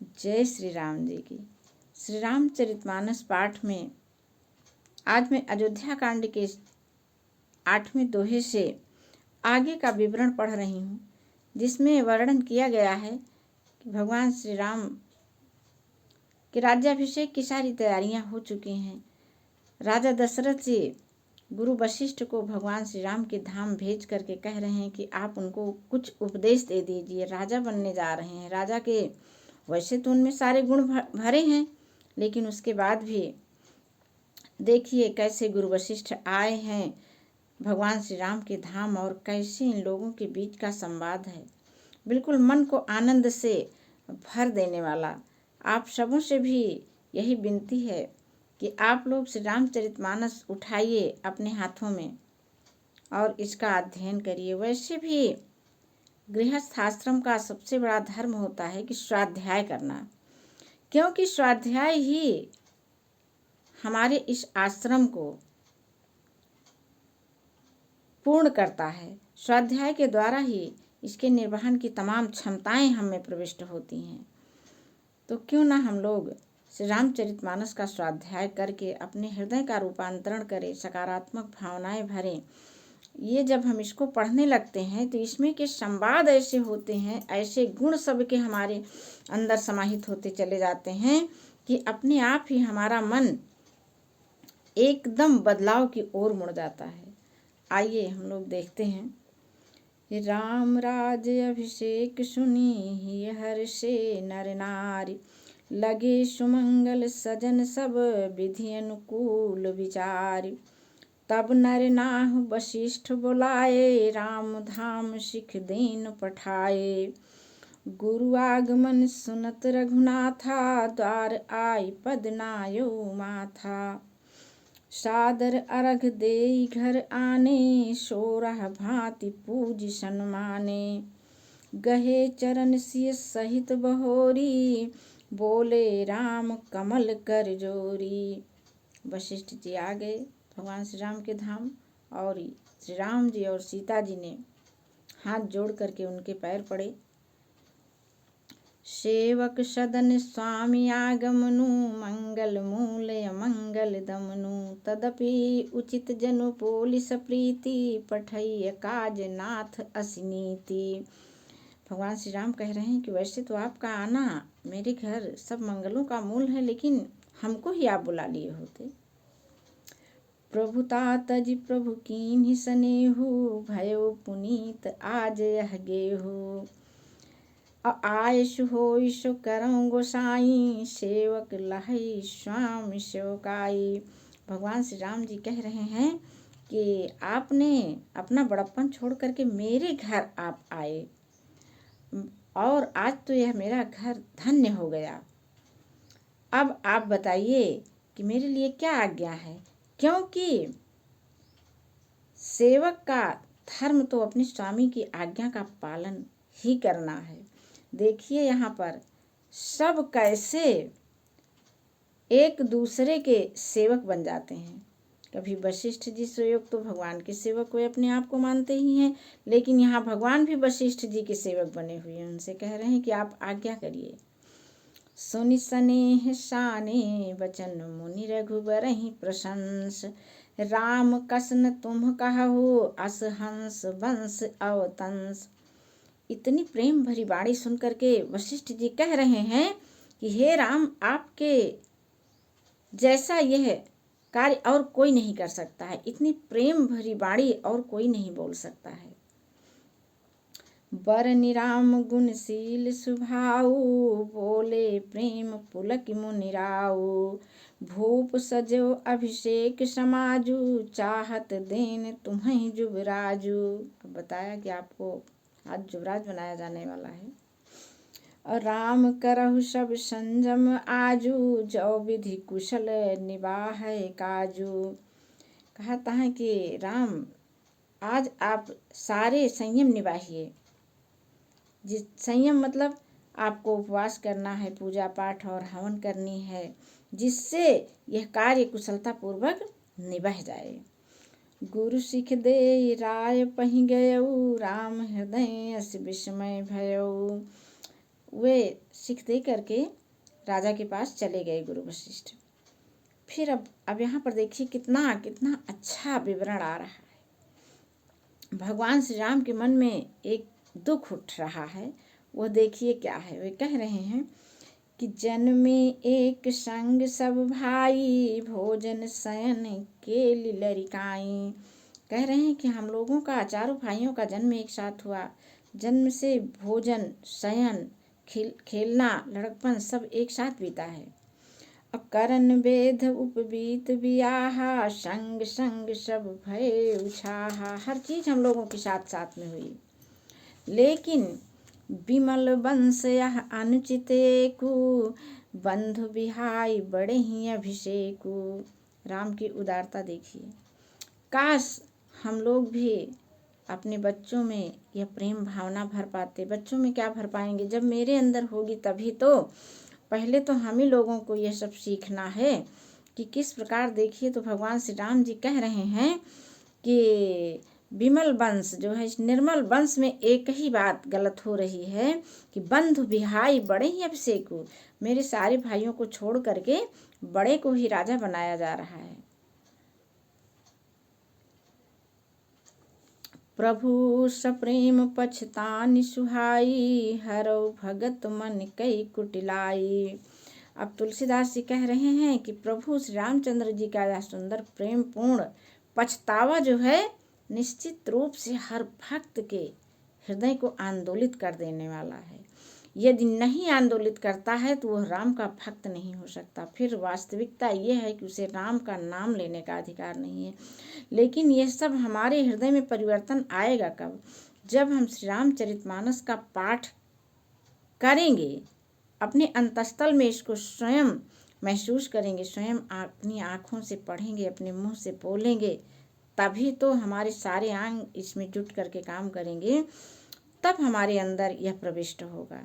जय श्री राम जी की। श्री रामचरितमानस पाठ में आज मैं अयोध्या कांड के 8वें दोहे से आगे का विवरण पढ़ रही हूँ, जिसमें वर्णन किया गया है कि भगवान श्री राम के राज्याभिषेक की सारी तैयारियां हो चुकी हैं। राजा दशरथ जी गुरु वशिष्ठ को भगवान श्री राम के धाम भेज करके कह रहे हैं कि आप उनको कुछ उपदेश दे दीजिए। राजा बनने जा रहे हैं। राजा के वैसे तो उनमें सारे गुण भरे हैं, लेकिन उसके बाद भी देखिए कैसे गुरु वशिष्ठ आए हैं भगवान श्री राम के धाम और कैसे इन लोगों के बीच का संवाद है, बिल्कुल मन को आनंद से भर देने वाला। आप सबों से भी यही विनती है कि आप लोग श्री रामचरितमानस उठाइए अपने हाथों में और इसका अध्ययन करिए। वैसे भी गृहस्थ आश्रम का सबसे बड़ा धर्म होता है कि स्वाध्याय करना, क्योंकि स्वाध्याय ही हमारे इस आश्रम को पूर्ण करता है। स्वाध्याय के द्वारा ही इसके निर्वहन की तमाम क्षमताएं हम में प्रविष्ट होती हैं। तो क्यों ना हम लोग श्री रामचरितमानस का स्वाध्याय करके अपने हृदय का रूपांतरण करें, सकारात्मक भावनाएं भरें। ये जब हम इसको पढ़ने लगते हैं तो इसमें के संवाद ऐसे होते हैं, ऐसे गुण सबके हमारे अंदर समाहित होते चले जाते हैं कि अपने आप ही हमारा मन एकदम बदलाव की ओर मुड़ जाता है। आइए हम लोग देखते हैं। राम राज अभिषेक सुनी हर्षे नर नारी, लगे सुमंगल सजन सब विधि अनुकूल विचार। तब नर नाह वशिष्ठ बुलाए, राम धाम सिख दीन पठाए। गुरु आगमन सुनत रघुनाथा, द्वार आई पद नायो माथा। सादर अर्घ देई घर आने, सोरह भांति पूज सन्माने। गहे चरण सिय सहित बहोरी, बोले राम कमल कर जोरी। वशिष्ठ जी आ गए भगवान श्री राम के धाम और श्री राम जी और सीता जी ने हाथ जोड़ करके उनके पैर पड़े। सेवक सदन स्वामी आगमनु, मंगल मूल मंगल दमनु। तदपि उचित जनु पोलिस प्रीति, पठैय काज नाथ असिनीति। भगवान श्री राम कह रहे हैं कि वैसे तो आपका आना मेरे घर सब मंगलों का मूल है, लेकिन हमको ही आप बुला लिए होते। प्रभुता तज प्रभु कीन्हि सनेहु, भयो पुनीत आज यह गेहु। आयसु होइसु करऊँ गोसाई, सेवक लहै स्वामी सेवकाई। भगवान श्री राम जी कह रहे हैं कि आपने अपना बड़प्पन छोड़ करके मेरे घर आप आए और आज तो यह मेरा घर धन्य हो गया। अब आप बताइए कि मेरे लिए क्या आज्ञा है, क्योंकि सेवक का धर्म तो अपने स्वामी की आज्ञा का पालन ही करना है। देखिए यहाँ पर सब कैसे एक दूसरे के सेवक बन जाते हैं। कभी वशिष्ठ जी स्वयं तो भगवान के सेवक वे अपने आप को मानते ही हैं, लेकिन यहाँ भगवान भी वशिष्ठ जी के सेवक बने हुए हैं। उनसे कह रहे हैं कि आप आज्ञा करिए। सुनि सनेह साने वचन मुनि रघुबरहि प्रशंस, राम कसन तुम कहु अस हंस वंश अवतंस। इतनी प्रेम भरी वाणी सुन करके वशिष्ठ जी कह रहे हैं कि हे राम, आपके जैसा यह कार्य और कोई नहीं कर सकता है। इतनी प्रेम भरी वाणी और कोई नहीं बोल सकता है। बर निराम गुणशील सुभाऊ, बोले प्रेम पुलक मुनिराऊ। भूप सजो अभिषेक समाजू, चाहत देन तुम्हें जुबराजू। अब बताया कि आपको आज युवराज बनाया जाने वाला है। और राम करहु सब संजम आजू, जो विधि कुशल निवाह काजू। कहता है कि राम, आज आप सारे संयम निभाइए। जिस संयम मतलब आपको उपवास करना है, पूजा पाठ और हवन करनी है, जिससे यह कार्य कुशलता पूर्वक निभा जाए। गुरु सिख दे राय पहि गयऊ, राम हृदय अस विस्मय भयऊ। वे सिख दे करके राजा के पास चले गए गुरु वशिष्ठ। फिर अब यहाँ पर देखिए कितना कितना अच्छा विवरण आ रहा है। भगवान श्री राम के मन में एक दुख उठ रहा है, वो देखिए क्या है। वे कह रहे हैं कि जन्मे एक संग सब भाई, भोजन शयन के लरिकाई। कह रहे हैं कि हम लोगों का, चारों भाइयों का जन्म एक साथ हुआ। जन्म से भोजन शयन खेलना लड़कपन सब एक साथ बीता है। करण वेद उपबीत बियाहा, संग संग सब भय उछाहा। हर चीज हम लोगों के साथ साथ में हुई, लेकिन विमल वंश यह अनुचित को, बंधु बिहाई बड़े ही अभिषेकु। राम की उदारता देखिए। काश हम लोग भी अपने बच्चों में यह प्रेम भावना भर पाते। बच्चों में क्या भर पाएंगे, जब मेरे अंदर होगी तभी तो। पहले तो हम ही लोगों को यह सब सीखना है कि किस प्रकार। देखिए तो भगवान श्री राम जी कह रहे हैं कि विमल वंश जो है, इस निर्मल वंश में एक ही बात गलत हो रही है कि बंधु बिहाई बड़े ही अभिषेक को। मेरे सारे भाइयों को छोड़ करके बड़े को ही राजा बनाया जा रहा है। प्रभु सप्रेम पछतानि सुहाई, हरौ भगत मन कई कुटिलाई। अब तुलसीदास जी कह रहे हैं कि प्रभु श्री रामचंद्र जी का यह सुंदर प्रेम पूर्ण पछतावा जो है, निश्चित रूप से हर भक्त के हृदय को आंदोलित कर देने वाला है। यदि नहीं आंदोलित करता है तो वह राम का भक्त नहीं हो सकता। फिर वास्तविकता यह है कि उसे राम का नाम लेने का अधिकार नहीं है। लेकिन यह सब हमारे हृदय में परिवर्तन आएगा कब, जब हम श्री रामचरितमानस का पाठ करेंगे, अपने अंतस्थल में इसको स्वयं महसूस करेंगे, स्वयं अपनी आँखों से पढ़ेंगे, अपने मुंह से बोलेंगे, तभी तो हमारे सारे अंग इसमें जुट करके काम करेंगे, तब हमारे अंदर यह प्रविष्ट होगा।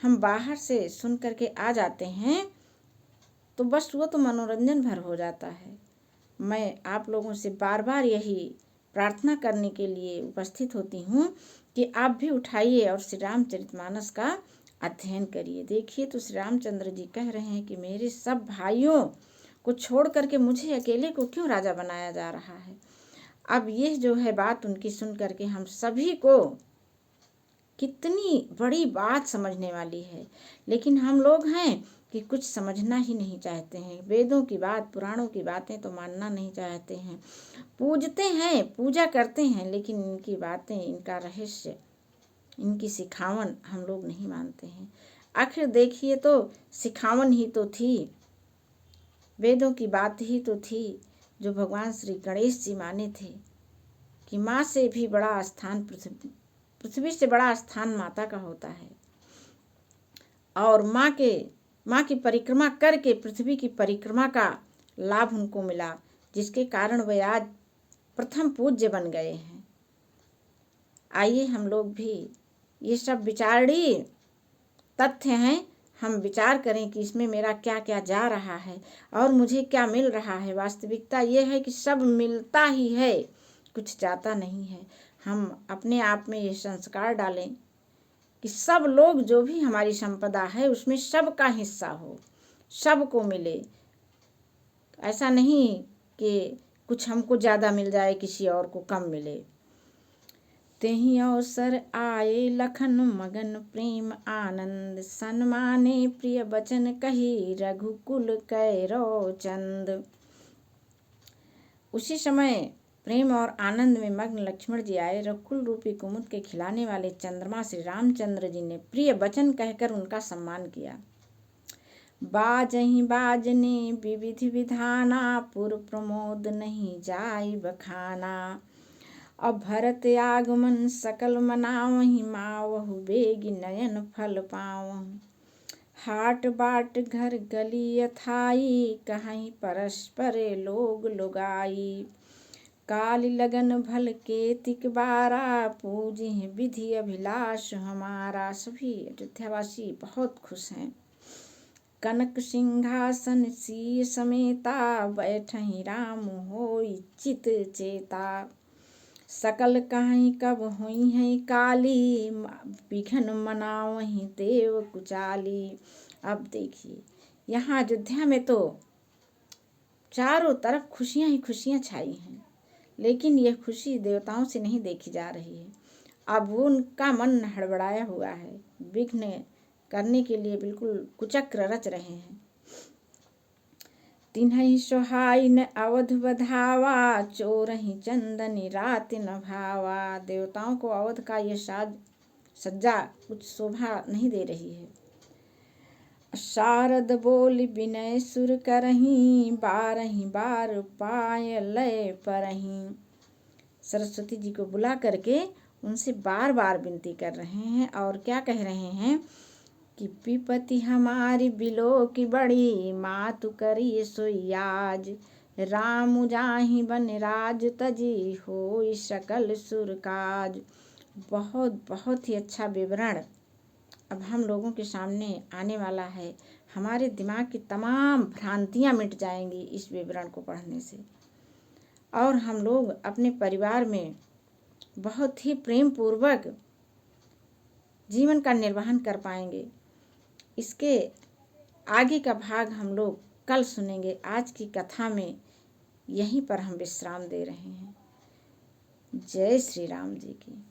हम बाहर से सुन करके आ जाते हैं तो बस वो तो मनोरंजन भर हो जाता है। मैं आप लोगों से बार बार यही प्रार्थना करने के लिए उपस्थित होती हूँ कि आप भी उठाइए और श्री रामचरितमानस का अध्ययन करिए। देखिए तो श्री रामचंद्र जी कह रहे हैं कि मेरे सब भाइयों को छोड़ करके मुझे अकेले को क्यों राजा बनाया जा रहा है। अब यह जो है बात उनकी सुन करके हम सभी को कितनी बड़ी बात समझने वाली है, लेकिन हम लोग हैं कि कुछ समझना ही नहीं चाहते हैं। वेदों की बात, पुराणों की बातें तो मानना नहीं चाहते हैं। पूजते हैं, पूजा करते हैं, लेकिन इनकी बातें, इनका रहस्य, इनकी सिखावन हम लोग नहीं मानते हैं। आखिर देखिए तो सिखावन ही तो थी, वेदों की बात ही तो थी जो भगवान श्री गणेश जी माने थे कि माँ से भी बड़ा स्थान पृथ्वी से बड़ा स्थान माता का होता है। और माँ की परिक्रमा करके पृथ्वी की परिक्रमा का लाभ उनको मिला, जिसके कारण वे आज प्रथम पूज्य बन गए हैं। आइए हम लोग भी, ये सब विचारणीय तथ्य हैं, हम विचार करें कि इसमें मेरा क्या क्या जा रहा है और मुझे क्या मिल रहा है। वास्तविकता ये है कि सब मिलता ही है, कुछ जाता नहीं है। हम अपने आप में ये संस्कार डालें कि सब लोग, जो भी हमारी संपदा है उसमें सबका हिस्सा हो, सबको मिले। ऐसा नहीं कि कुछ हमको ज़्यादा मिल जाए, किसी और को कम मिले। तेहि अवसर आए लखन मगन प्रेम आनंद, सन्माने प्रिय बचन कही रघुकुल कैरव चंद। उसी समय प्रेम और आनंद में मग्न लक्ष्मण जी आए। रघुकुल रूपी कुमुद के खिलाने वाले चंद्रमा श्री रामचंद्र जी ने प्रिय वचन कहकर उनका सम्मान किया। बाजहि बाजने विविधि विधाना, पुर प्रमोद नहीं जाई बखाना। अब भरत आगमन सकल मनावहि, मावहु बेग नयन फल पावहु। हाट बाट घर गली अथाई, कहीं परस्पर लोग लुगाई। काल लगन भल केतिक बारा, पूजिहि विधि अभिलाष हमारा। सभी अयोध्यावासी बहुत खुश हैं। कनक सिंहासन सीय समेता, बैठहि राम होई चित चेता। सकल काहीं कब हुई हैं काली, बिघन मनावहीं देव कुचाली। अब देखिए यहाँ अयोध्या में तो चारों तरफ खुशियां ही खुशियां छाई हैं, लेकिन यह खुशी देवताओं से नहीं देखी जा रही है। अब उनका मन हड़बड़ाया हुआ है, विघ्न करने के लिए बिल्कुल कुचक्र रच रहे हैं। तिन्हई सोहाई न अवध बधावा, चोरही चंदनी रात न भावा। देवताओं को अवध का यह साज सज्जा कुछ शोभा नहीं दे रही है। शारद बोली विनय सुर करहीं, बारही बार पाय लय परहीं। सरस्वती जी को बुला करके उनसे बार बार विनती कर रहे हैं और क्या कह रहे हैं कि विपत्ति हमारी बिलो की बड़ी, मातु करी सोयाज। राम जाहि बन राज तजी, होई सकल सुर काज। बहुत ही अच्छा विवरण अब हम लोगों के सामने आने वाला है। हमारे दिमाग की तमाम भ्रांतियां मिट जाएंगी इस विवरण को पढ़ने से, और हम लोग अपने परिवार में बहुत ही प्रेम पूर्वक जीवन का निर्वहन कर पाएंगे। इसके आगे का भाग हम लोग कल सुनेंगे। आज की कथा में यहीं पर हम विश्राम दे रहे हैं। जय श्री राम जी की।